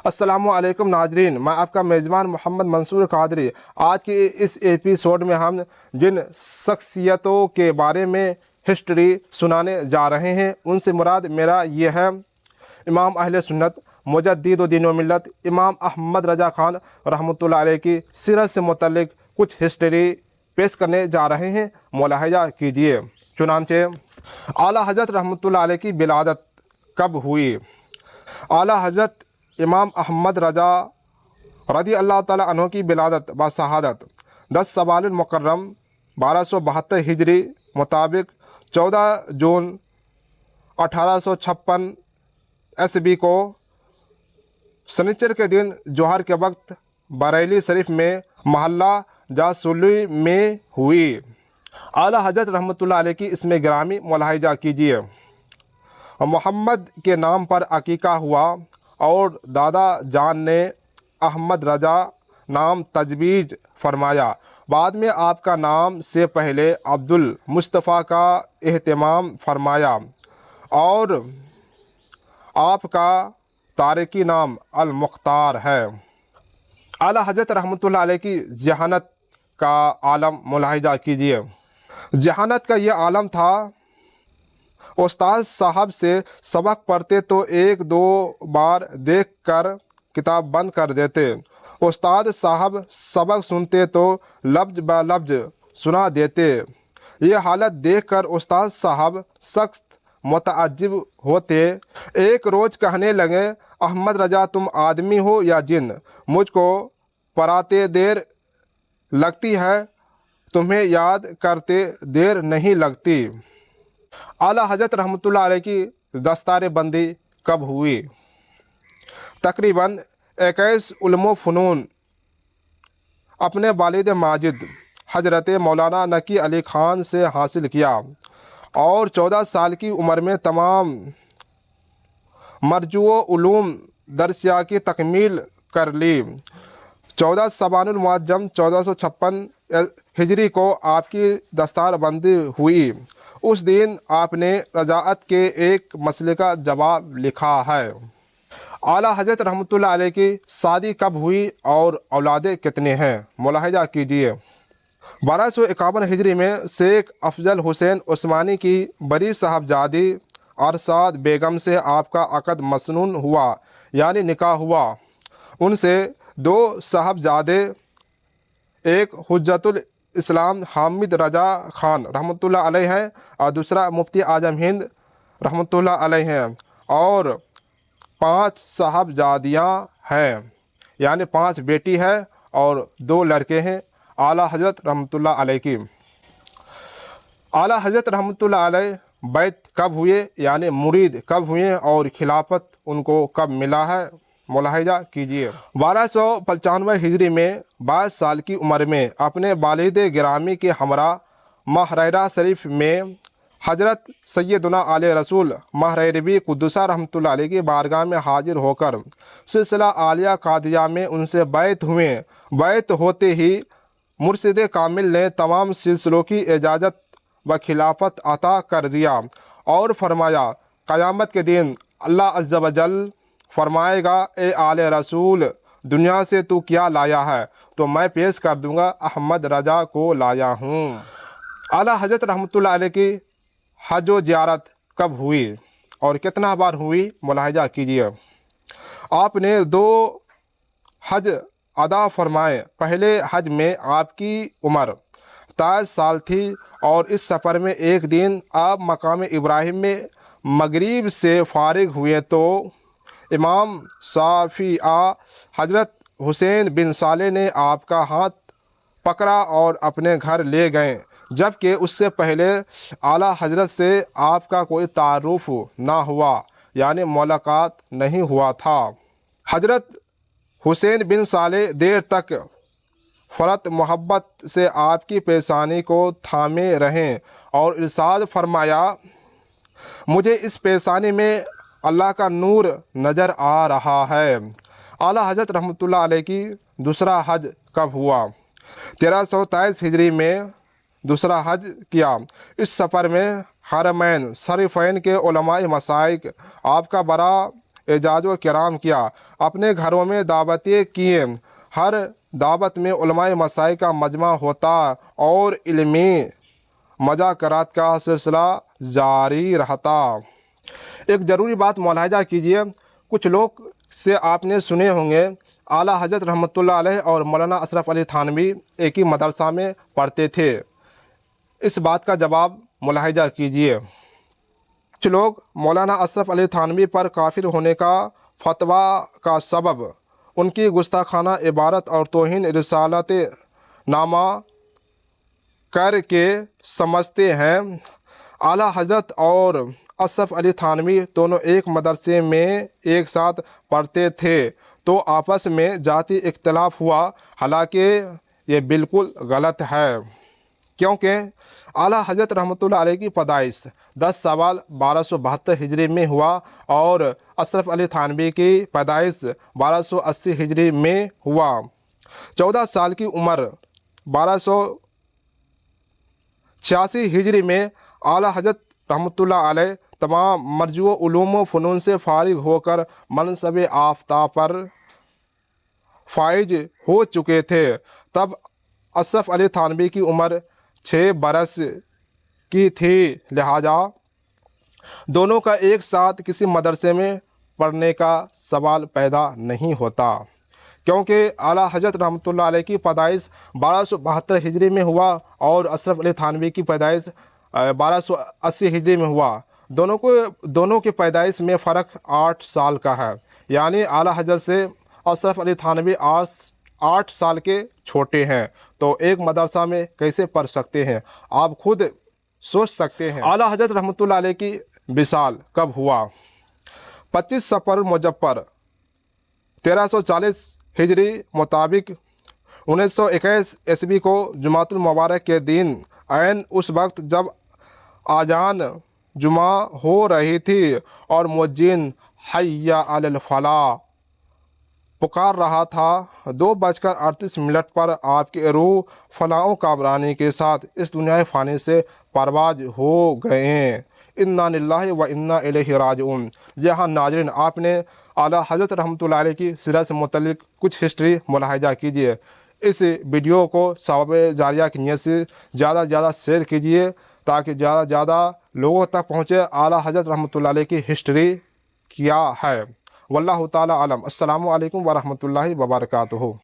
अस्सलामु अलैकुम नाजरीन, मैं आपका मेज़बान मोहम्मद मंसूर कादरी। आज के इस एपिसोड में हम जिन शख्सियतों के बारे में हिस्ट्री सुनाने जा रहे हैं उनसे मुराद मेरा ये है इमाम अहले सुन्नत मुजद्दिद व दीन व मिल्लत इमाम अहमद रज़ा खान रहमतुल्लाह अलैह की सीरत से मुतल्लिक कुछ हिस्ट्री पेश करने जा रहे हैं। मुलाहिजा कीजिए। चुनांचे आला हज़रत रहमतुल्लाह अलैह की विलादत कब हुई? आला हज़रत इमाम अहमद रज़ा रज़ी अल्लाह ताला अन्हु की विलादत व शहादत 10 शवाल मुकर्रम 1272 हिजरी मुताबिक 14 जून 1856 ईस्वी को शनिचर के दिन जोहर के वक्त बरेली शरीफ में महल्ला जासुली में हुई। आला हज़रत रहमतुल्लाह अलैह की इसमें गिरामी मुलाहिजा कीजिए। मोहम्मद के नाम पर अकीका हुआ और दादा जान ने अहमद रज़ा नाम तजवीज़ फरमाया। बाद में आपका नाम से पहले अब्दुल मुस्तफ़ा का एहतमाम फरमाया और आपका तारीख़ी नाम अल मुख्तार है। आला हज़रत रहमतुल्लाह अलैह की जहानत का आलम मुलाहिजा कीजिए। जहानत का ये आलम था, उस्ताद साहब से सबक पढ़ते तो एक दो बार देखकर किताब बंद कर देते। उस्ताद साहब सबक सुनते तो लफ्ज़ ब लफ्ज़ सुना देते। ये हालत देखकर उस्ताद साहब सख्त मुतअज्जिब होते। एक रोज़ कहने लगे, अहमद रज़ा तुम आदमी हो या जिन? मुझको पढ़ाते देर लगती है, तुम्हें याद करते देर नहीं लगती। आला हज़रत रहमतुल्लाह अलैह की दस्तार बंदी कब हुई? तकरीबन 21 उलूम फ़नून अपने वालिद माजिद हज़रत मौलाना नकी अली ख़ान से हासिल किया और 14 साल की उम्र में तमाम मरजू उलूम दरसिया की तकमील कर ली। 14 शबानुल मुअज्जम 1456 हिजरी को आपकी दस्तार बंदी हुई। उस दिन आपने रजाअत के एक मसले का जवाब लिखा है। आला हज़रत रहमतुल्लाह अलैह की शादी कब हुई और औलादे कितने हैं? मुलाहिजा कीजिए। 1251 हिजरी में शेख अफजल हुसैन उस्मानी की बड़ी साहबजादी अरसाद बेगम से आपका अक़द मसनून हुआ, यानी निकाह हुआ। उनसे 2 साहबजादे, एक हुज्जतुल इस्लाम हामिद रज़ा खान रहमतुल्लाह अलैह हैं और दूसरा मुफ्ती आजम हिंद रहमतुल्लाह अलैह हैं, और 5 साहबजादियाँ हैं, यानी 5 बेटी है और 2 लड़के हैं। आला हज़रत रहमतुल्लाह अलैह की आला हज़रत रहमतुल्लाह अलैह बैत कब हुए, यानी मुरीद कब हुए और खिलाफत उनको कब मिला है? मुलाहिजा कीजिए। 1295 हिजरी में 22 साल की उम्र में अपने वालिद गिरामी के हमरा महरैरा शरीफ में हज़रत सैयदना आले रसूल महरैरवी कुद्दुसा रहमतुल्लाह अलैह की बारगाह में हाजिर होकर सिलसिला आलिया कादिया में उनसे बैत हुए। बैत होते ही मुर्शिद कामिल ने तमाम सिलसिलों की इजाज़त व खिलाफत अता कर दिया और फरमाया, क़यामत के दिन अल्लाह अज़्ज़ा व जल फरमाएगा, ए आले रसूल दुनिया से तू क्या लाया है? तो मैं पेश कर दूंगा, अहमद रज़ा को लाया हूँ। आला हज़रत रहमतुल्लाह अलैह की हज व ज़ियारत कब हुई और कितना बार हुई? मुलाहिजा कीजिए। आपने 2 हज अदा फरमाए। पहले हज में आपकी उम्र 23 साल थी और इस सफ़र में एक दिन आप मकाम इब्राहिम में मगरिब से फारिग हुए तो इमाम साफ़िया हज़रत हुसैन बिन साले ने आपका हाथ पकड़ा और अपने घर ले गए, जबकि उससे पहले आला हज़रत से आपका कोई तारुफ ना हुआ, यानी मुलाकात नहीं हुआ था। हज़रत हुसैन बिन साले देर तक फ़रत मोहब्बत से आपकी पेशानी को थामे रहें और इरशाद फरमाया, मुझे इस पेशानी में अल्लाह का नूर नज़र आ रहा है। आला हज़रत रहमतुल्लाह अलैह की दूसरा हज कब हुआ? 1323 हिजरी में दूसरा हज किया। इस सफ़र में हरमैन शरीफैन के उलमाए मसाइक आपका बड़ा एजाज़ व किराम किया, अपने घरों में दावतें किए। हर दावत में उलमाए मसाइल का मजमा होता और इल्मी मज़ाकरात का सिलसिला जारी रहता। एक ज़रूरी बात मुलाहिज़ा कीजिए, कुछ लोग से आपने सुने होंगे आला हज़रत रहमतुल्लाह अलैह और मौलाना अशरफ अली थानवी एक ही मदरसा में पढ़ते थे। इस बात का जवाब मुलाहिज़ा कीजिए। कुछ लोग मौलाना अशरफ अली थानवी पर काफिर होने का फतवा का सबब उनकी गुस्ताखाना इबारत और तौहीन रिसालत नामा करके समझते हैं। आला हज़रत और अशरफ अली थानवी दोनों एक मदरसे में एक साथ पढ़ते थे तो आपस में जाती इख्तलाफ हुआ, हालांकि ये बिल्कुल गलत है, क्योंकि आला हज़रत रहमतुल्लाह अलैह की पैदाइश 10 शवाल 1272 हिजरी में हुआ और अशरफ अली थानवी की पैदाइश 1280 हिजरी में हुआ। 14 साल की उम्र 1286 हिजरी में आला हज़रत रहमतुल्लाह अलैह तमाम मरजू उलूम व फ़नून से फारिग होकर मनसब आफ्ताब पर फाइज हो चुके थे। तब अशरफ अली थानवी की उम्र 6 बरस की थी, लिहाजा दोनों का एक साथ किसी मदरसे में पढ़ने का सवाल पैदा नहीं होता, क्योंकि आला हज़रत रहमतुल्लाह अलैह की पैदाइश 1272 हिजरी में हुआ और अशरफ अली थानवी की पैदाइश 1280 हिजरी में हुआ। दोनों की पैदाइश में फ़र्क 8 साल का है, यानी आला हज़रत से अशरफ अली थानवी 8 साल के छोटे हैं, तो एक मदरसा में कैसे पढ़ सकते हैं, आप खुद सोच सकते हैं। आला हज़रत रहमतुल्लाह अलैह की विसाल कब हुआ? 25 सफ़र मुजफ्फर 1340 हिजरी मुताबिक 1921 ईस्वी को जुमातुल मुबारक के दिन ऐन उस वक्त जब आजान जुमा हो रही थी और मुअज्जिन हय्या अलल फलाह पुकार रहा था, 2:38 पर आपकी रूह फलाओं काबरानी के साथ इस दुनिया फ़ानी से परवाज हो गए। इन्ना लिल्लाहि व इन्ना इलैहि राजिऊन। जी हाँ नाज़रीन, आपने आला हज़रत रहमतुल्लाह अलैह की सीरत से मुतल्लिक़ कुछ हिस्ट्री मुलाहिज़ा कीजिए। इस वीडियो को सवाब जारिया की नीयत से ज़्यादा से ज़्यादा शेयर कीजिए ताकि ज़्यादा से ज़्यादा लोगों तक पहुँचे आला हज़रत रहमतुल्लाह अलैह की हिस्ट्री क्या है। वल्लाहु ताला आलम। अस्सलामु अलैकुम व रहमतुल्लाहि व बरकातुहू।